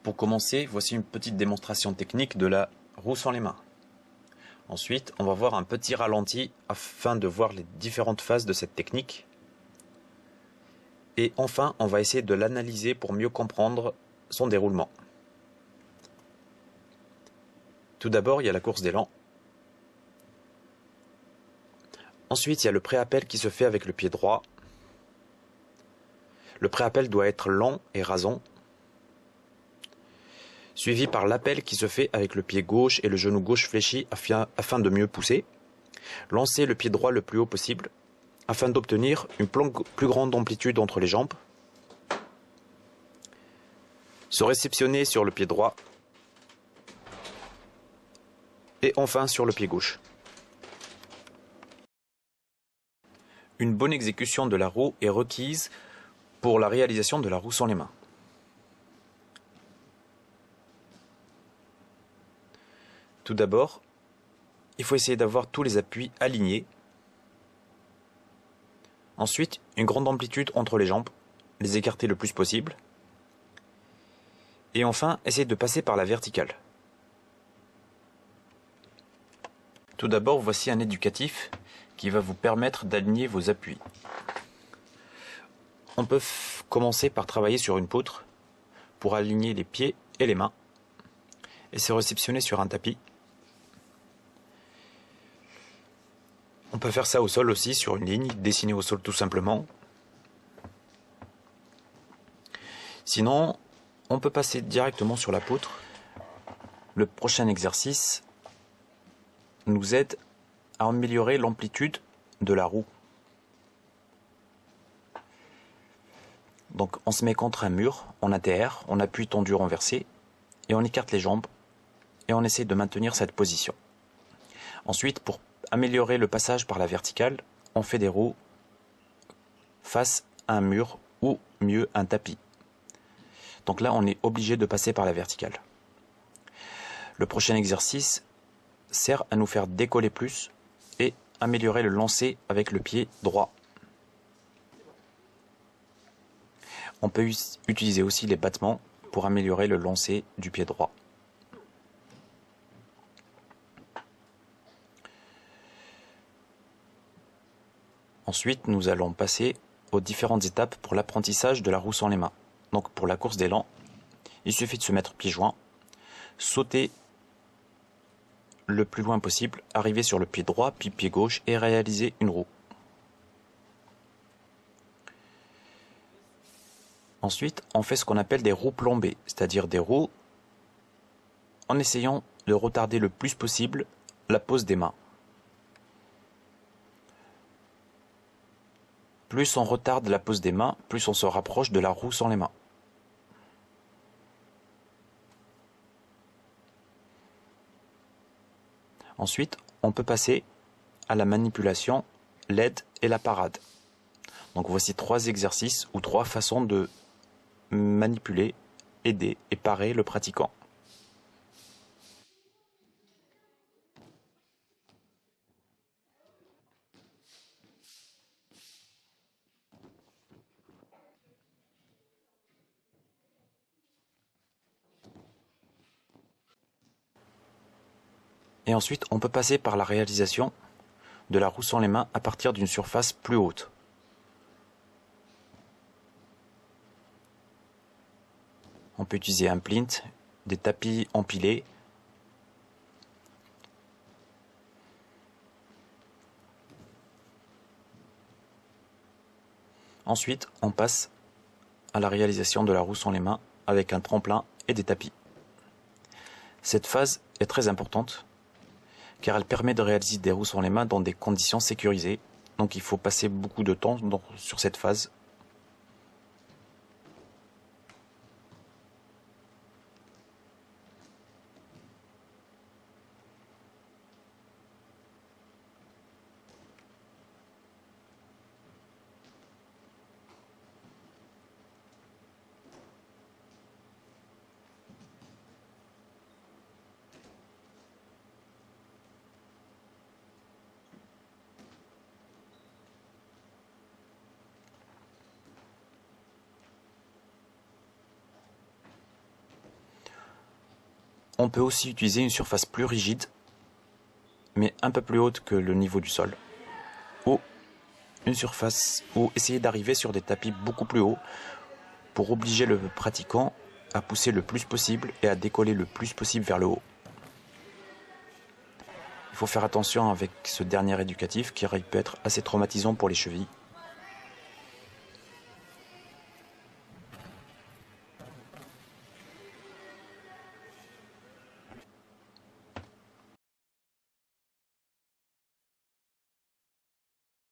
Pour commencer, voici une petite démonstration technique de la roue sans les mains. Ensuite, on va voir un petit ralenti afin de voir les différentes phases de cette technique. Et enfin, on va essayer de l'analyser pour mieux comprendre son déroulement. Tout d'abord, il y a la course d'élan. Ensuite, il y a le pré-appel qui se fait avec le pied droit. Le pré-appel doit être lent et rasant, suivi par l'appel qui se fait avec le pied gauche et le genou gauche fléchi afin de mieux pousser. Lancer le pied droit le plus haut possible afin d'obtenir une plus grande amplitude entre les jambes. Se réceptionner sur le pied droit et enfin sur le pied gauche. Une bonne exécution de la roue est requise pour la réalisation de la roue sans les mains. Tout d'abord, il faut essayer d'avoir tous les appuis alignés. Ensuite, une grande amplitude entre les jambes, les écarter le plus possible. Et enfin, essayer de passer par la verticale. Tout d'abord, voici un éducatif qui va vous permettre d'aligner vos appuis. On peut commencer par travailler sur une poutre pour aligner les pieds et les mains et se réceptionner sur un tapis. On peut faire ça au sol aussi, sur une ligne, dessiner au sol tout simplement. Sinon, on peut passer directement sur la poutre. Le prochain exercice nous aide à améliorer l'amplitude de la roue. Donc on se met contre un mur, on atterre, on appuie tendu renversé et on écarte les jambes et on essaie de maintenir cette position. Ensuite, pour améliorer le passage par la verticale, on fait des roues face à un mur ou mieux un tapis. Donc là, on est obligé de passer par la verticale. Le prochain exercice sert à nous faire décoller plus et améliorer le lancer avec le pied droit. On peut utiliser aussi les battements pour améliorer le lancer du pied droit. Ensuite, nous allons passer aux différentes étapes pour l'apprentissage de la roue sans les mains. Donc pour la course d'élan, il suffit de se mettre pieds joints, sauter le plus loin possible, arriver sur le pied droit puis pied gauche et réaliser une roue. Ensuite, on fait ce qu'on appelle des roues plombées, c'est-à-dire des roues en essayant de retarder le plus possible la pose des mains. Plus on retarde la pose des mains, plus on se rapproche de la roue sans les mains. Ensuite, on peut passer à la manipulation, l'aide et la parade. Donc voici 3 exercices ou 3 façons de manipuler, aider et parer le pratiquant. Et ensuite, on peut passer par la réalisation de la roue sans les mains à partir d'une surface plus haute. On peut utiliser un plinth, des tapis empilés. Ensuite, on passe à la réalisation de la roue sans les mains avec un tremplin et des tapis. Cette phase est très importante car elle permet de réaliser des roues sans les mains dans des conditions sécurisées. Donc il faut passer beaucoup de temps sur cette phase. On peut aussi utiliser une surface plus rigide, mais un peu plus haute que le niveau du sol. Ou essayer d'arriver sur des tapis beaucoup plus hauts pour obliger le pratiquant à pousser le plus possible et à décoller le plus possible vers le haut. Il faut faire attention avec ce dernier éducatif qui peut être assez traumatisant pour les chevilles.